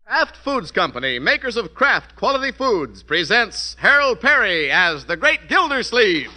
Kraft Foods Company, makers of Kraft Quality Foods, presents Harold Perry as the Great Gildersleeve.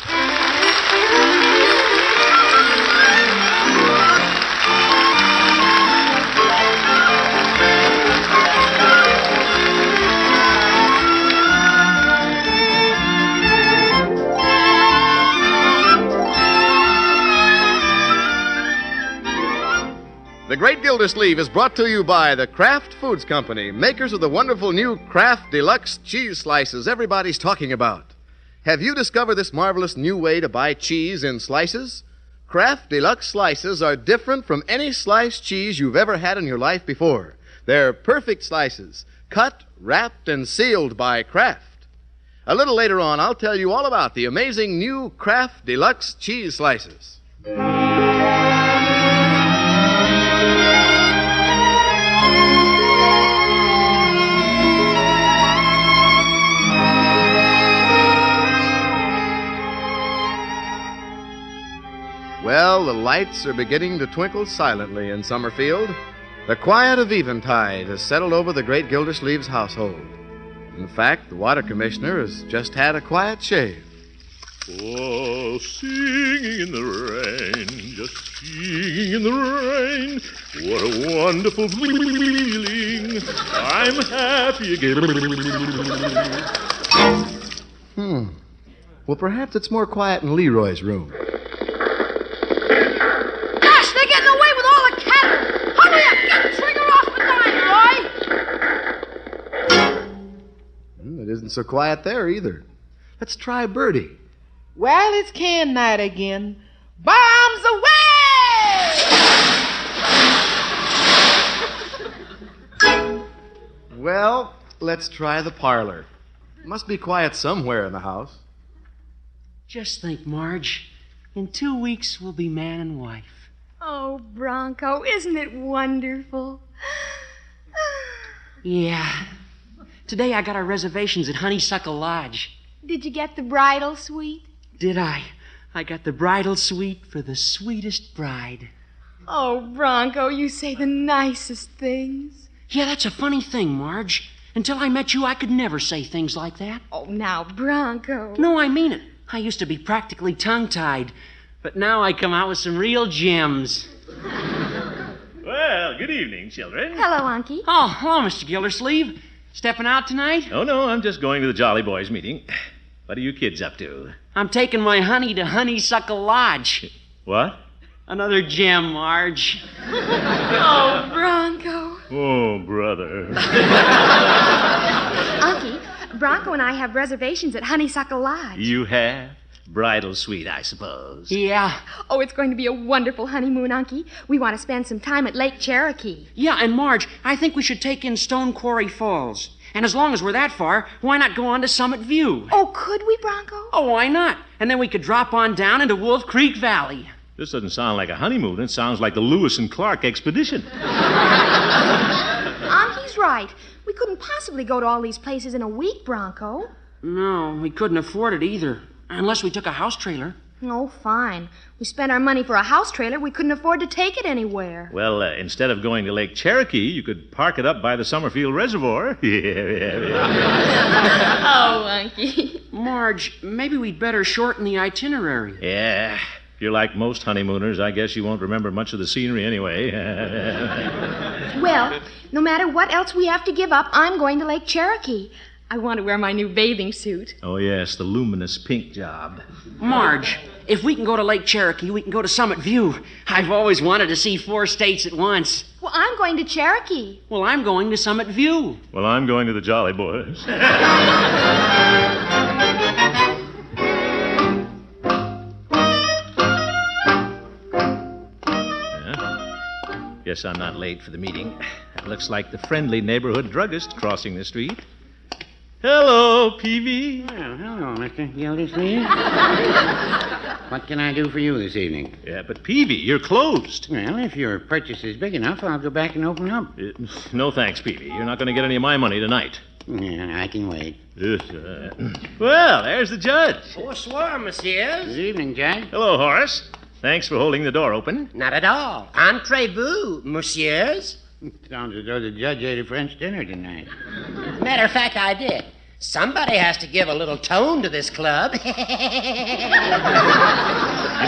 The Great Gildersleeve is brought to you by the Kraft Foods Company, makers of the wonderful new Kraft Deluxe cheese slices everybody's talking about. Have you discovered this marvelous new way to buy cheese in slices? Kraft Deluxe slices are different from any sliced cheese you've ever had in your life before. They're perfect slices, cut, wrapped, and sealed by Kraft. A little later on, I'll tell you all about the amazing new Kraft Deluxe cheese slices. Well, the lights are beginning to twinkle silently in Summerfield. The quiet of eventide has settled over the Great Gildersleeve's household. In fact, the water commissioner has just had a quiet shave. Oh, singing in the rain, just singing in the rain. What a wonderful feeling. I'm happy again. Well, perhaps it's more quiet in Leroy's room. It isn't so quiet there either. Let's try Birdie. Well, it's can night again. Bombs away! Well, let's try the parlor. Must be quiet somewhere in the house. Just think, Marge. In 2 weeks, we'll be man and wife. Oh, Bronco, isn't it wonderful? Yeah. Today I got our reservations at Honeysuckle Lodge. Did you get the bridal suite? Did I? I got the bridal suite for the sweetest bride. Oh, Bronco, you say the nicest things. Yeah, that's a funny thing, Marge. Until I met you, I could never say things like that. Oh, now, Bronco. No, I mean it. I used to be practically tongue-tied. But now I come out with some real gems. Well, good evening, children. Hello, Unky. Oh, hello, Mr. Gildersleeve. Stepping out tonight? Oh, no, I'm just going to the Jolly Boys meeting. What are you kids up to? I'm taking my honey to Honeysuckle Lodge. What? Another gem, Marge. Oh, Bronco. Oh, brother. Unky, Bronco and I have reservations at Honeysuckle Lodge. You have? Bridal suite, I suppose. Yeah. Oh, it's going to be a wonderful honeymoon, Unky. We want to spend some time at Lake Cherokee. Yeah, and Marge, I think we should take in Stone Quarry Falls. And as long as we're that far, why not go on to Summit View? Oh, could we, Bronco? Oh, why not? And then we could drop on down into Wolf Creek Valley. This doesn't sound like a honeymoon. It sounds like the Lewis and Clark expedition. Unky's right. We couldn't possibly go to all these places in a week, Bronco. No, we couldn't afford it either. Unless we took a house trailer. Oh, fine. We spent our money for a house trailer. We couldn't afford to take it anywhere. Well, instead of going to Lake Cherokee, you could park it up by the Summerfield Reservoir. Oh, Unky. Marge, maybe we'd better shorten the itinerary. Yeah. If you're like most honeymooners, I guess you won't remember much of the scenery anyway. Well, no matter what else we have to give up, I'm going to Lake Cherokee. I want to wear my new bathing suit. Oh, yes, the luminous pink job. Marge, if we can go to Lake Cherokee, we can go to Summit View. I've always wanted to see 4 states at once. Well, I'm going to Cherokee. Well, I'm going to Summit View. Well, I'm going to the Jolly Boys. Guess I'm not late for the meeting. It looks like the friendly neighborhood druggist crossing the street. Hello, Peavy. Well, hello, Mr. Gildersleeve. What can I do for you this evening? Yeah, but Peavy, you're closed. Well, if your purchase is big enough, I'll go back and open up. No thanks, Peavy. You're not going to get any of my money tonight. Yeah, I can wait. Well, there's the judge. Bonsoir, monsieur. Good evening, Judge. Hello, Horace. Thanks for holding the door open. Not at all. Entrez-vous, messieurs. Sounds as though the judge ate a French dinner tonight. Matter of fact, I did. Somebody has to give a little tone to this club. You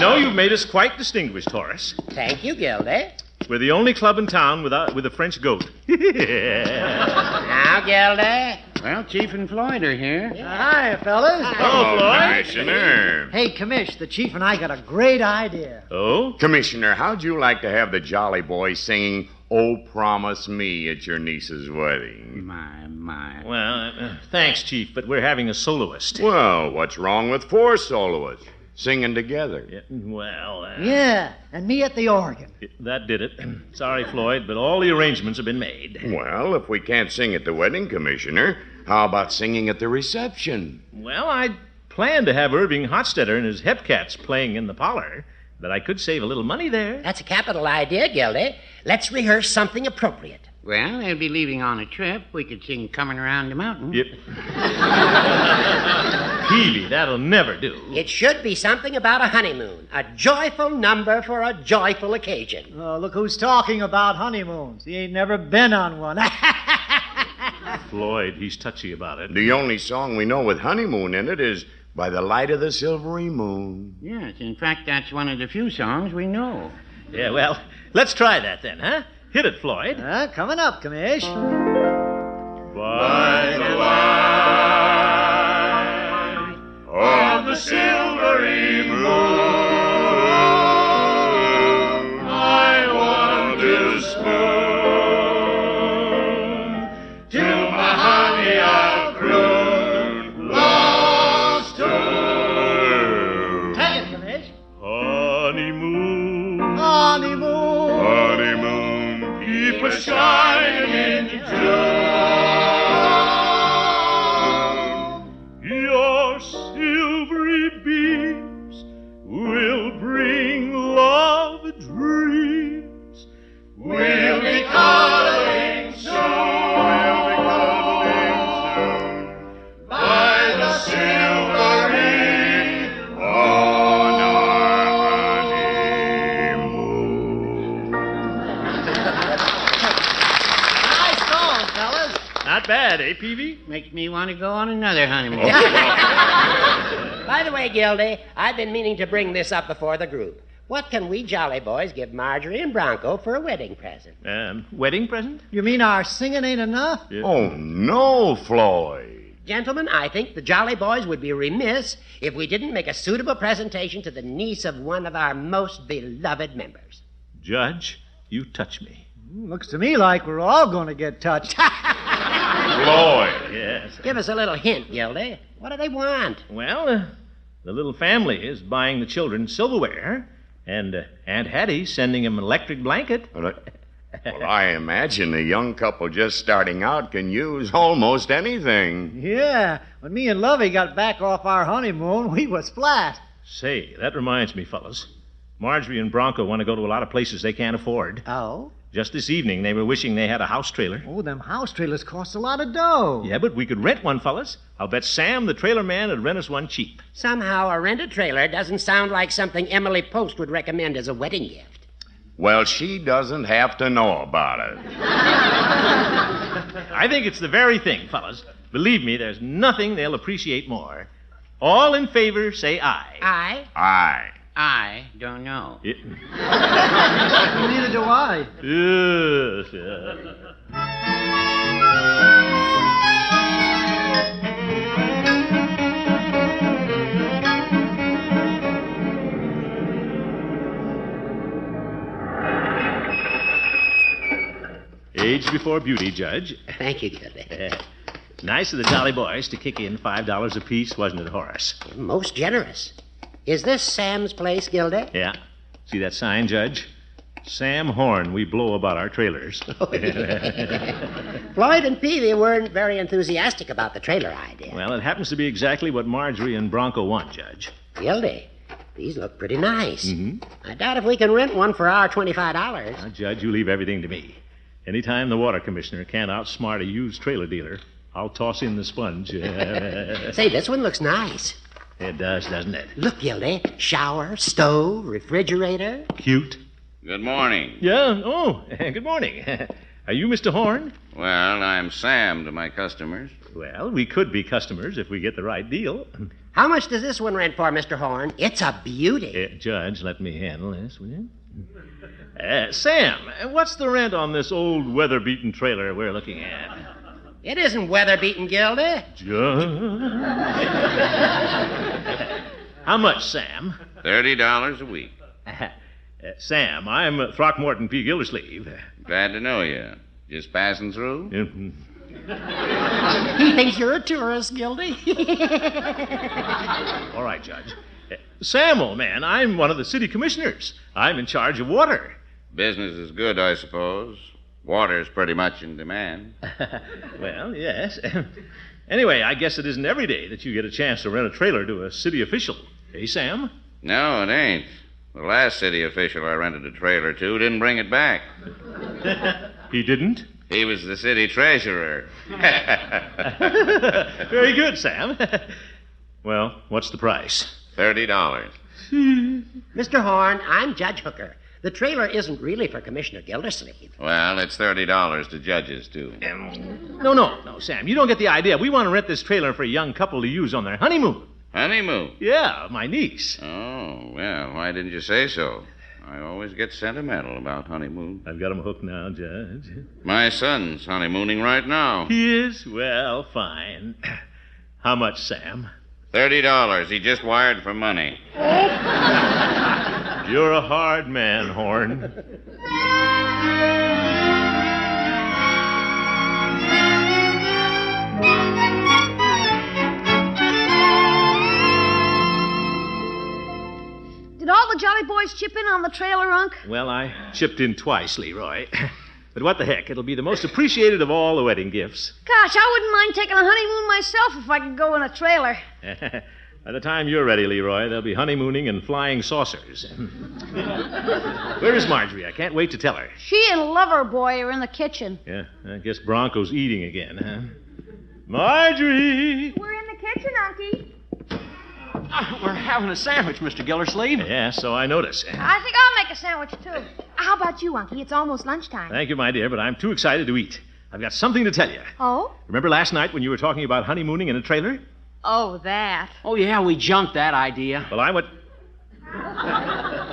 know, you've made us quite distinguished, Horace. Thank you, Gildy. We're the only club in town with a French goat. Now, Gildy. Well, Chief and Floyd are here. Hi, fellas. Oh, Floyd. Commissioner. Hey, Commish, the chief and I got a great idea. Oh? Commissioner, how'd you like to have the Jolly Boys singing Oh, Promise Me at your niece's wedding? My. Well, thanks, Chief, but we're having a soloist. Well, what's wrong with 4 soloists singing together? Yeah, well, Yeah, and me at the organ. that did it. Sorry, Floyd, but all the arrangements have been made. Well, if we can't sing at the wedding, Commissioner, how about singing at the reception? Well, I planned to have Irving Hotstetter and his Hepcats playing in the parlor, but I could save a little money there. That's a capital idea, Gildy. Let's rehearse something appropriate. Well, they'll be leaving on a trip. We could sing Coming Around the Mountain. Yep. Peavy, that'll never do. It should be something about a honeymoon. A joyful number for a joyful occasion. Oh, look who's talking about honeymoons. He ain't never been on one. Floyd, he's touchy about it. The only song we know with honeymoon in it is By the Light of the Silvery Moon. Yes, in fact, that's one of the few songs we know. Yeah, well, let's try that then, huh? Hit it, Floyd. Coming up, Commish. By the light of the silvery moon, I want to spoon till my honey I've crooned lost to. Take it, Commish. Honeymoon, Honeymoon. Honeymoon, keep us shining in June. Your silvery beams will bring love dreams. We'll be cuddling soon. By the silvery on our honeymoon. Nice song, fellas. Not bad, eh, Peavy? Makes me want to go on another honeymoon. By the way, Gildy, I've been meaning to bring this up before the group. What can we Jolly Boys give Marjorie and Bronco for a wedding present? Wedding present? You mean our singing ain't enough? Yeah. Oh, no, Floyd. Gentlemen, I think the Jolly Boys would be remiss if we didn't make a suitable presentation to the niece of one of our most beloved members. Judge, you touch me. Looks to me like we're all going to get touched. Floyd. Yes. Give us a little hint, Gildy. What do they want? Well, the little family is buying the children silverware, and Aunt Hattie's sending them an electric blanket. Well, I imagine the young couple just starting out can use almost anything. Yeah, when me and Lovey got back off our honeymoon, we was flat. Say, that reminds me, fellas. Marjorie and Bronco want to go to a lot of places they can't afford. Oh? Just this evening, they were wishing they had a house trailer. Oh, them house trailers cost a lot of dough. Yeah, but we could rent one, fellas. I'll bet Sam, the trailer man, would rent us one cheap. Somehow, a rented trailer doesn't sound like something Emily Post would recommend as a wedding gift. Well, she doesn't have to know about it. I think it's the very thing, fellas. Believe me, there's nothing they'll appreciate more. All in favor, say aye. Aye. Aye. I don't know. Yeah. Neither do I. Yes. Age before beauty, Judge. Thank you, Gildy. Nice of the Jolly Boys to kick in $5 apiece, wasn't it, Horace? Most generous. Is this Sam's place, Gildy? Yeah. See that sign, Judge? Sam Horn, we blow about our trailers. Floyd and Peavy weren't very enthusiastic about the trailer idea. Well, it happens to be exactly what Marjorie and Bronco want, Judge. Gildy, these look pretty nice. Mm-hmm. I doubt if we can rent one for our $25. Now, Judge, you leave everything to me. Anytime the water commissioner can't outsmart a used trailer dealer, I'll toss in the sponge. Say, this one looks nice. It does, doesn't it? Look, Gildy. Shower, stove, refrigerator. Cute. Good morning. Yeah. Oh, good morning. Are you Mr. Horn? Well, I'm Sam to my customers. Well, we could be customers if we get the right deal. How much does this one rent for, Mr. Horn? It's a beauty. Judge, let me handle this, will you? Sam, what's the rent on this old weather-beaten trailer we're looking at? It isn't weather-beaten, Gildy. Judge. How much, Sam? $30 a week. Sam, I'm Throckmorton P. Gildersleeve. Glad to know you. Just passing through? He thinks you're a tourist, Gildy. All right, Judge. Sam, old man, I'm one of the city commissioners. I'm in charge of water. Business is good, I suppose. Water's pretty much in demand. Well, yes. Anyway, I guess it isn't every day that you get a chance to rent a trailer to a city official. Hey, Sam? No, it ain't. The last city official I rented a trailer to didn't bring it back. He didn't? He was the city treasurer. Very good, Sam. Well, what's the price? $30. Mr. Horn, I'm Judge Hooker. The trailer isn't really for Commissioner Gildersleeve. Well, it's $30 to judges, too. No, Sam. You don't get the idea. We want to rent this trailer for a young couple to use on their honeymoon. Honeymoon? Yeah, my niece. Oh, well, why didn't you say so? I always get sentimental about honeymoon. I've got him hooked now, Judge. My son's honeymooning right now. He is? Well, fine. How much, Sam? $30. He just wired for money. You're a hard man, Horn. Did all the Jolly Boys chip in on the trailer, Unc? Well, I chipped in twice, Leroy. But what the heck? It'll be the most appreciated of all the wedding gifts. Gosh, I wouldn't mind taking a honeymoon myself if I could go in a trailer. By the time you're ready, Leroy, they'll be honeymooning and flying saucers. Where is Marjorie? I can't wait to tell her. She and Lover Boy are in the kitchen. Yeah, I guess Bronco's eating again, huh? Marjorie! We're in the kitchen, Unky. We're having a sandwich, Mr. Gildersleeve. Yeah, so I notice. I think I'll make a sandwich, too. How about you, Unky? It's almost lunchtime. Thank you, my dear, but I'm too excited to eat. I've got something to tell you. Oh? Remember last night when you were talking about honeymooning in a trailer? Oh, that. Oh, yeah, we junked that idea. Well, I went...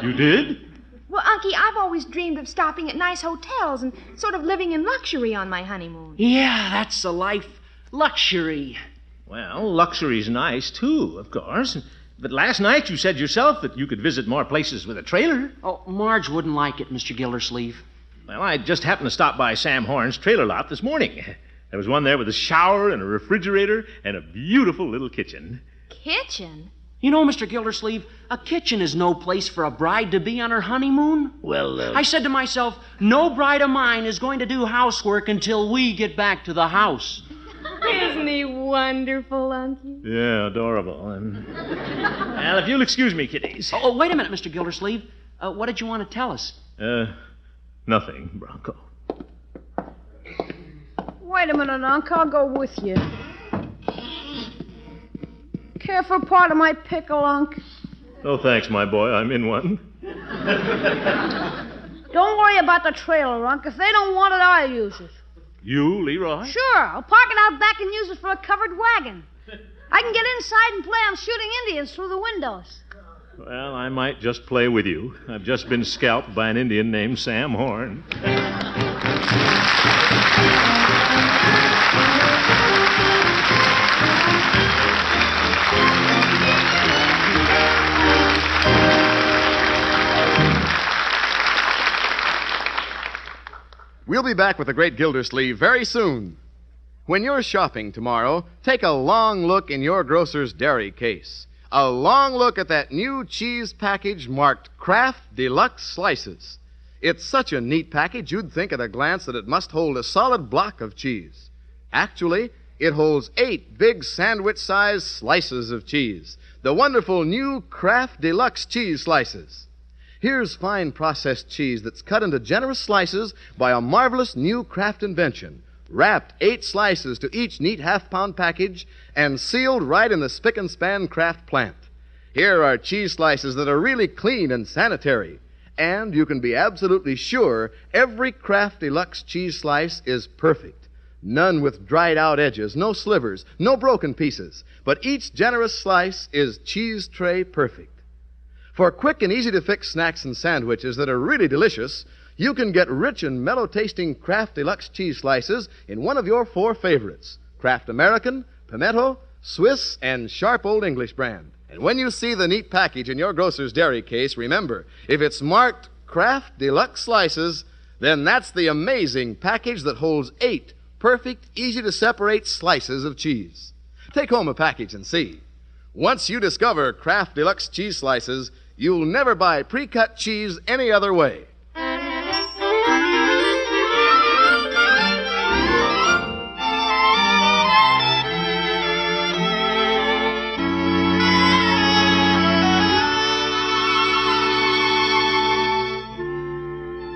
You did? Well, Unky, I've always dreamed of stopping at nice hotels and sort of living in luxury on my honeymoon. Yeah, that's the life. Luxury. Well, luxury's nice, too, of course. But last night you said yourself that you could visit more places with a trailer. Oh, Marge wouldn't like it, Mr. Gildersleeve. Well, I just happened to stop by Sam Horn's trailer lot this morning. There was one there with a shower and a refrigerator and a beautiful little kitchen. Kitchen? You know, Mr. Gildersleeve, a kitchen is no place for a bride to be on her honeymoon. Well, I said to myself, no bride of mine is going to do housework until we get back to the house. Isn't he wonderful, Unky? Yeah, adorable. Well, if you'll excuse me, kiddies. Oh, wait a minute, Mr. Gildersleeve. What did you want to tell us? Nothing, Bronco. Wait a minute, Unc. I'll go with you. Care for part of my pickle, Unc? Oh, thanks, my boy. I'm in one. Don't worry about the trailer, Unc. If they don't want it, I'll use it. You, Leroy? Sure. I'll park it out back and use it for a covered wagon. I can get inside and play on shooting Indians through the windows. Well, I might just play with you. I've just been scalped by an Indian named Sam Horn. We'll be back with the Great Gildersleeve very soon. When you're shopping tomorrow, take a long look in your grocer's dairy case. A long look at that new cheese package marked Kraft Deluxe Slices. It's such a neat package, you'd think at a glance that it must hold a solid block of cheese. Actually, it holds 8 big sandwich-sized slices of cheese. The wonderful new Kraft Deluxe Cheese Slices. Here's fine processed cheese that's cut into generous slices by a marvelous new Kraft invention. Wrapped 8 slices to each neat half-pound package and sealed right in the spick-and-span Kraft plant. Here are cheese slices that are really clean and sanitary. And you can be absolutely sure every Kraft Deluxe cheese slice is perfect. None with dried out edges, no slivers, no broken pieces. But each generous slice is cheese tray perfect. For quick and easy to fix snacks and sandwiches that are really delicious, you can get rich and mellow tasting Kraft Deluxe cheese slices in one of your 4 favorites: Kraft American, Pimento, Swiss, and Sharp Old English brand. And when you see the neat package in your grocer's dairy case, remember, if it's marked Kraft Deluxe Slices, then that's the amazing package that holds 8 perfect, easy-to-separate slices of cheese. Take home a package and see. Once you discover Kraft Deluxe cheese slices, you'll never buy pre-cut cheese any other way.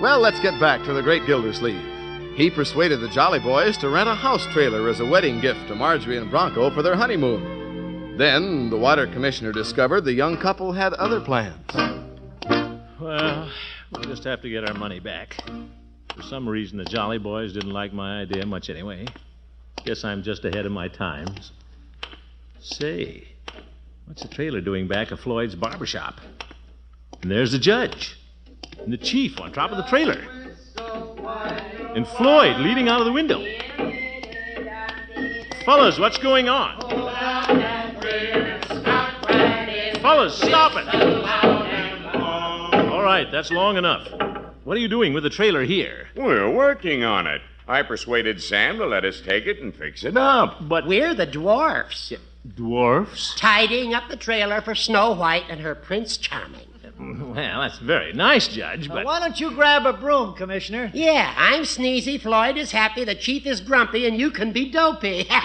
Well, let's get back to the great Gildersleeve. He persuaded the Jolly Boys to rent a house trailer as a wedding gift to Marjorie and Bronco for their honeymoon. Then the water commissioner discovered the young couple had other plans. Well, we'll just have to get our money back. For some reason, the Jolly Boys didn't like my idea much anyway. Guess I'm just ahead of my times. Say, what's the trailer doing back of Floyd's barbershop? And there's the judge. And the chief on top of the trailer. And Floyd leaning out of the window. Fellas, what's going on? Fellas, stop it! All right, that's long enough. What are you doing with the trailer here? We're working on it. I persuaded Sam to let us take it and fix it up. But We're the dwarfs. dwarfs? Tidying up the trailer for Snow White and her Prince Charming. Well, that's very nice, Judge, but... Why don't you grab a broom, Commissioner? Yeah, I'm sneezy, Floyd is happy, the chief is grumpy, and you can be dopey. Oh,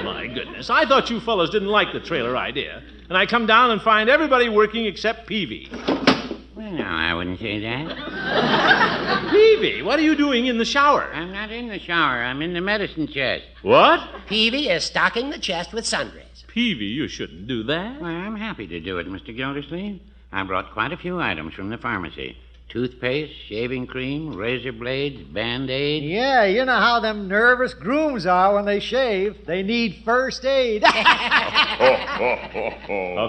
my goodness. I thought you fellows didn't like the trailer idea. And I come down and find everybody working except Peavy. Well, no, I wouldn't say that. Peavy, what are you doing in the shower? I'm not in the shower. I'm in the medicine chest. What? Peavy is stocking the chest with sundries. Peavy, you shouldn't do that. Well, I'm happy to do it, Mr. Gildersleeve. I brought quite a few items from the pharmacy. Toothpaste, shaving cream, razor blades, Band-Aid. Yeah, you know how them nervous grooms are when they shave. They need first aid. How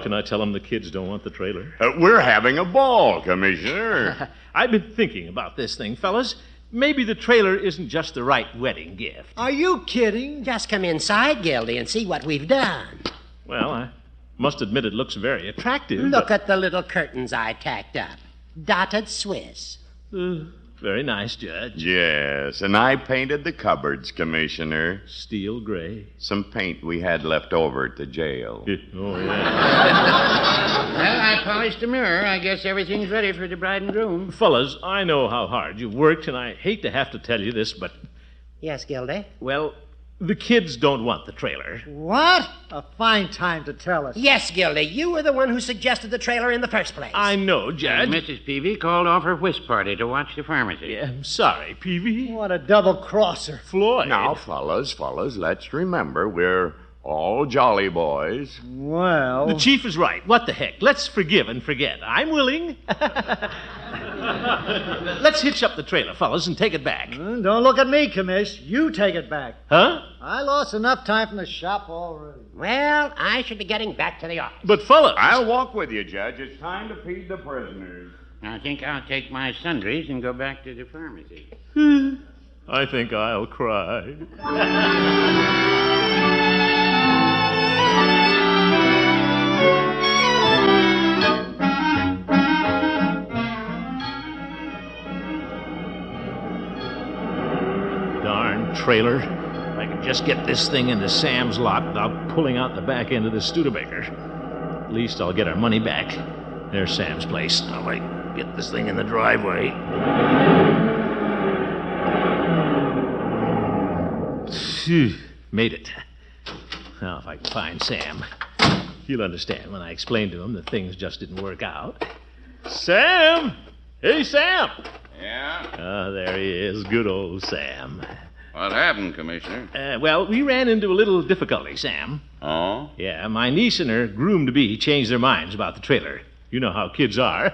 can I tell them the kids don't want the trailer? We're having a ball, Commissioner. I've been thinking about this thing, fellas. Maybe the trailer isn't just the right wedding gift. Are you kidding? Just come inside, Gildy, and see what we've done. Well, I must admit it looks very attractive. Look at the little curtains I tacked up. Dotted Swiss. Very nice, Judge. Yes, and I painted the cupboards, Commissioner. Steel gray. Some paint we had left over at the jail. Oh, yeah. Well, I polished the mirror. I guess everything's ready for the bride and groom. Fellas, I know how hard you've worked, and I hate to have to tell you this, but, Yes, Gildy? well, the kids don't want the trailer. What? A fine time to tell us. Yes, Gildy, you were the one who suggested the trailer in the first place. I know, Judge. And Mrs. Peavy called off her whist party to watch the pharmacy. Yeah, I'm sorry, Peavy. What a double crosser. Floyd. Now, fellas, let's remember we're all Jolly Boys. Well. The chief is right. What the heck? Let's forgive and forget. I'm willing. Let's hitch up the trailer, fellas, and take it back. Don't look at me, Commish. You take it back. Huh? I lost enough time from the shop already. Well, I should be getting back to the office. But, fellas... I'll walk with you, Judge. It's time to feed the prisoners. I think I'll take my sundries and go back to the pharmacy. I think I'll cry. Darn trailer. If I could just get this thing into Sam's lot without pulling out the back end of the Studebaker. At least I'll get our money back. There's Sam's place. Now I get this thing in the driveway. Phew, made it. Now, if I can find Sam, he'll understand when I explain to him that things just didn't work out. Sam! Hey, Sam! Yeah? Ah, there he is. Good old Sam. What happened, Commissioner? Well, we ran into a little difficulty, Sam. Oh? Yeah, my niece and her groom-to-be changed their minds about the trailer. You know how kids are.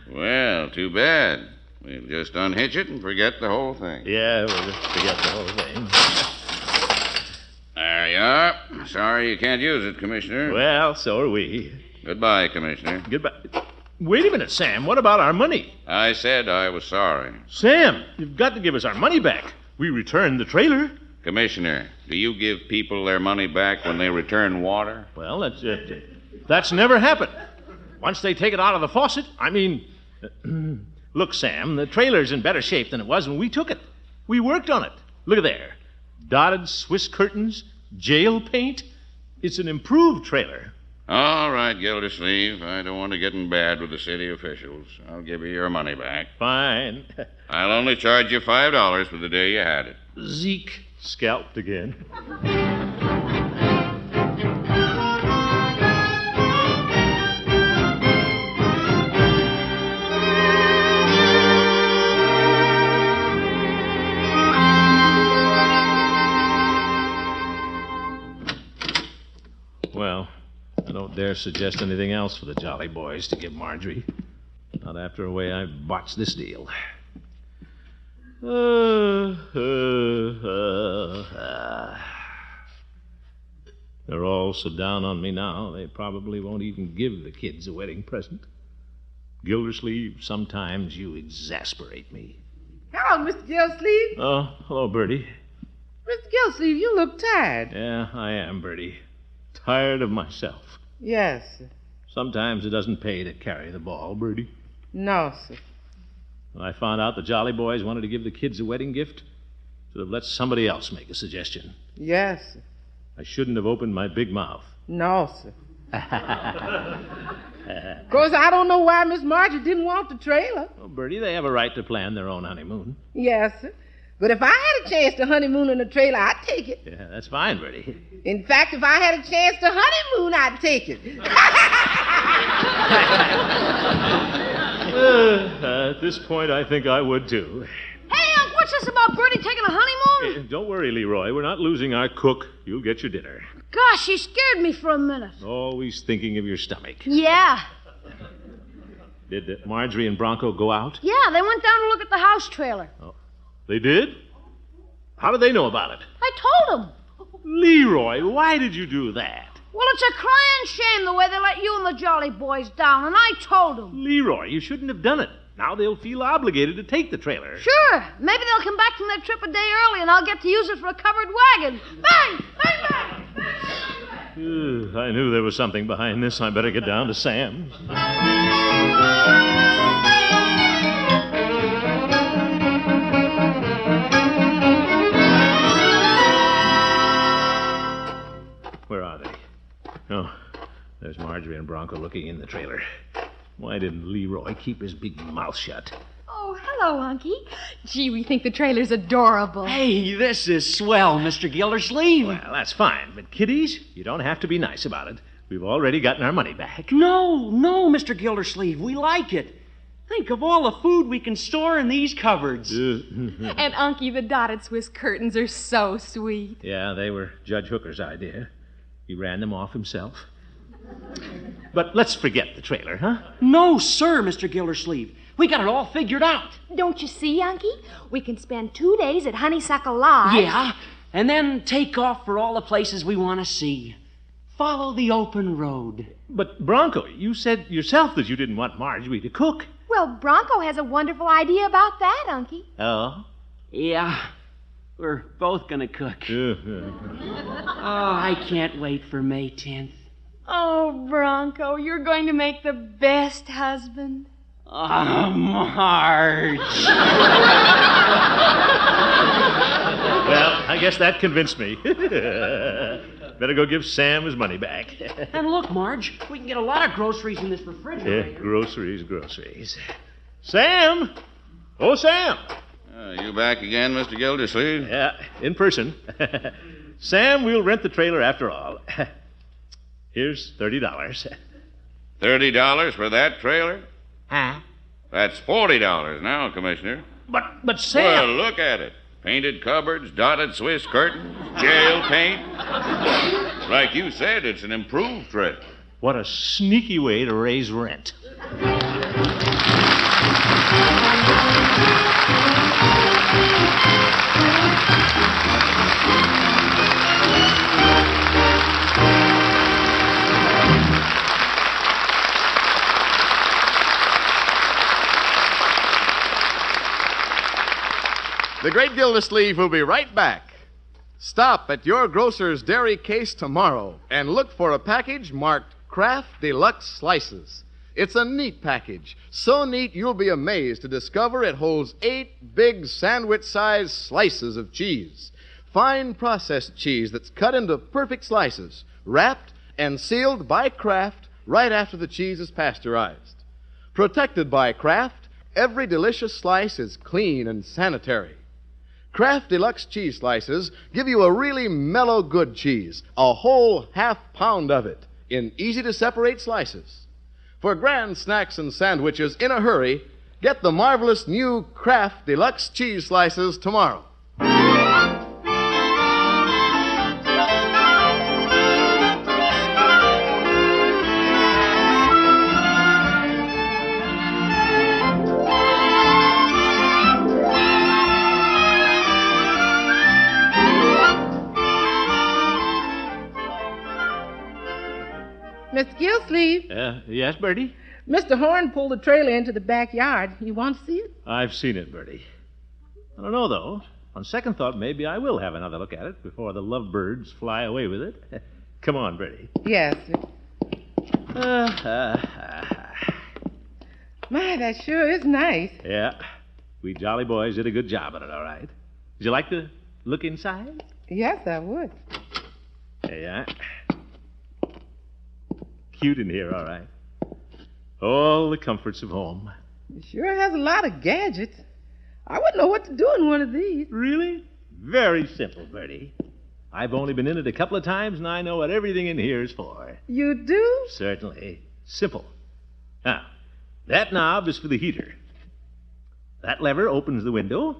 Well, too bad. We'll just unhitch it and forget the whole thing. Yeah, we'll just forget the whole thing. There you are. Sorry you can't use it, Commissioner. Well, so are we. Goodbye, Commissioner. Goodbye. Wait a minute, Sam. What about our money? I said I was sorry. Sam, you've got to give us our money back. We returned the trailer. Commissioner, do you give people their money back when they return water? Well, that's never happened. Once they take it out of the faucet, look, Sam, the trailer's in better shape than it was when we took it. We worked on it. Look at there. Dotted Swiss curtains, jail paint. It's an improved trailer. All right, Gildersleeve. I don't want to get in bad with the city officials. I'll give you your money back. Fine. I'll only charge you $5 for the day you had it. Zeke scalped again. Well, I don't dare suggest anything else for the Jolly Boys to give Marjorie. Not after the way I botched this deal. They're all so down on me now, they probably won't even give the kids a wedding present. Gildersleeve, sometimes you exasperate me. Hello, Mr. Gillsleeve. Oh, hello, Bertie. Mr. Gillsleeve, you look tired. Yeah, I am, Bertie. Tired of myself. Yes, sir. Sometimes it doesn't pay to carry the ball, Bertie. No, sir. When I found out the Jolly Boys wanted to give the kids a wedding gift, should have let somebody else make a suggestion. Yes, sir. I shouldn't have opened my big mouth. No, sir. Of course, I don't know why Miss Marjorie didn't want the trailer. Well, Bertie, they have a right to plan their own honeymoon. Yes, sir. But if I had a chance to honeymoon in a trailer, I'd take it. Yeah, that's fine, Bertie. In fact, if I had a chance to honeymoon, I'd take it. At this point, I think I would, too. Hey, Unc, what's this about Bertie taking a honeymoon? Don't worry, Leroy. We're not losing our cook. You'll get your dinner. Gosh, she scared me for a minute. Always thinking of your stomach. Yeah. Did Marjorie and Bronco go out? Yeah, they went down to look at the house trailer. Oh, they did? How did they know about it? I told them. Leroy, why did you do that? Well, it's a crying shame the way they let you and the Jolly Boys down, and I told them. Leroy, you shouldn't have done it. Now they'll feel obligated to take the trailer. Sure. Maybe they'll come back from their trip a day early, and I'll get to use it for a covered wagon. Bang! Bang, bang! I knew there was something behind this. I better get down to Sam's. Where are they? Oh, there's Marjorie and Bronco looking in the trailer. Why didn't Leroy keep his big mouth shut? Oh, hello, Unky. Gee, we think the trailer's adorable. Hey, this is swell, Mr. Gildersleeve. Well, that's fine, but kiddies, you don't have to be nice about it. We've already gotten our money back. No, Mr. Gildersleeve. We like it. Think of all the food we can store in these cupboards. And, Unky, the dotted Swiss curtains are so sweet. Yeah, they were Judge Hooker's idea. He ran them off himself. But let's forget the trailer, huh? No, sir, Mr. Gildersleeve. We got it all figured out. Don't you see, Unky? We can spend 2 days at Honeysuckle Lodge. Yeah, and then take off for all the places we want to see. Follow the open road. But, Bronco, you said yourself that you didn't want Marjorie to cook. Well, Bronco has a wonderful idea about that, Unky. Oh? Yeah, we're both going to cook. Oh, I can't wait for May 10th. Oh, Bronco, you're going to make the best husband. Oh, Marge. Well, I guess that convinced me. Better go give Sam his money back. And look, Marge, we can get a lot of groceries in this refrigerator. Yeah, groceries. Sam! Oh, Sam! You back again, Mr. Gildersleeve? Yeah, in person. Sam, we'll rent the trailer after all. Here's $30. $30 for that trailer? Huh? That's $40 now, Commissioner. But Sam... Well, look at it. Painted cupboards, dotted Swiss curtains, jail paint. Like you said, it's an improved trailer. What a sneaky way to raise rent. The Great Gildersleeve will be right back. Stop at your grocer's dairy case tomorrow and look for a package marked Kraft Deluxe Slices. It's a neat package, so neat you'll be amazed to discover it holds 8 big sandwich-sized slices of cheese. Fine processed cheese that's cut into perfect slices, wrapped and sealed by Kraft right after the cheese is pasteurized. Protected by Kraft, every delicious slice is clean and sanitary. Kraft Deluxe cheese slices give you a really mellow good cheese, a whole half-pound of it, in easy-to-separate slices. For grand snacks and sandwiches in a hurry, get the marvelous new Kraft Deluxe cheese slices tomorrow. Mr. Gilsleeve, Yes, Bertie? Mr. Horn pulled the trailer into the backyard. You want to see it? I've seen it, Bertie. I don't know, though. On second thought, maybe I will have another look at it before the lovebirds fly away with it. Come on, Bertie. Yes, sir. My, that sure is nice. Yeah. We jolly boys did a good job on it, all right. Did you like to look inside? Yes, I would. There you are. Cute in here, all right. All the comforts of home. It sure has a lot of gadgets. I wouldn't know what to do in one of these. Really? Very simple, Bertie. I've only been in it a couple of times, and I know what everything in here is for. You do? Certainly. Simple. Now, that knob is for the heater. That lever opens the window.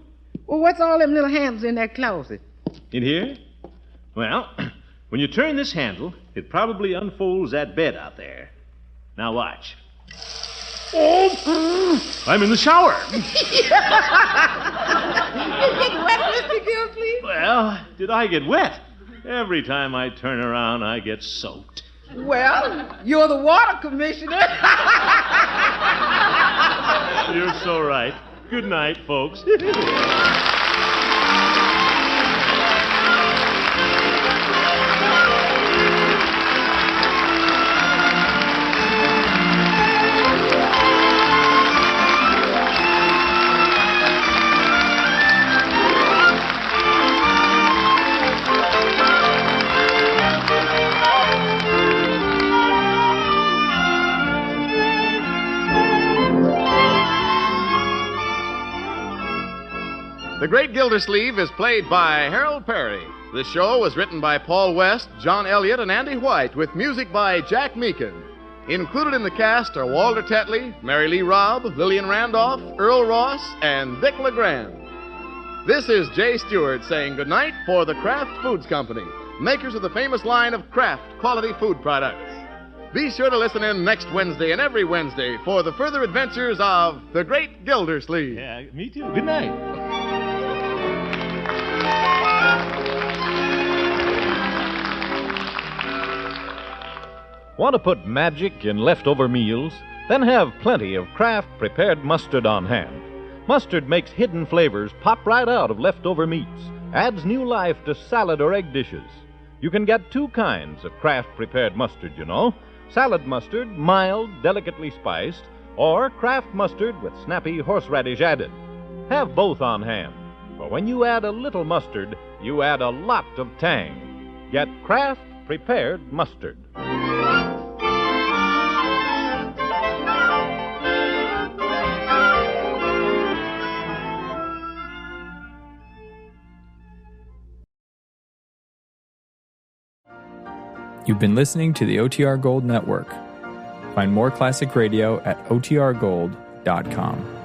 Well, what's all them little handles in that closet? In here? Well, when you turn this handle, it probably unfolds that bed out there. Now watch. Oh! I'm in the shower. You get wet, Mr. Gilsleeve? Well, did I get wet? Every time I turn around, I get soaked. Well, you're the water commissioner. You're so right. Good night, folks. The Great Gildersleeve is played by Harold Perry. The show was written by Paul West, John Elliott, and Andy White, with music by Jack Meakin. Included in the cast are Walter Tetley, Mary Lee Robb, Lillian Randolph, Earl Ross, and Vic LeGrand. This is Jay Stewart saying goodnight for the Kraft Foods Company, makers of the famous line of Kraft quality food products. Be sure to listen in next Wednesday and every Wednesday for the further adventures of the Great Gildersleeve. Yeah, me too. Good night. Want to put magic in leftover meals? Then have plenty of Kraft prepared mustard on hand. Mustard makes hidden flavors pop right out of leftover meats, adds new life to salad or egg dishes. You can get 2 kinds of Kraft prepared mustard, you know. Salad mustard, mild, delicately spiced, or Kraft mustard with snappy horseradish added. Have both on hand, for when you add a little mustard, you add a lot of tang. Get Kraft prepared mustard. You've been listening to the OTR Gold Network. Find more classic radio at otrgold.com.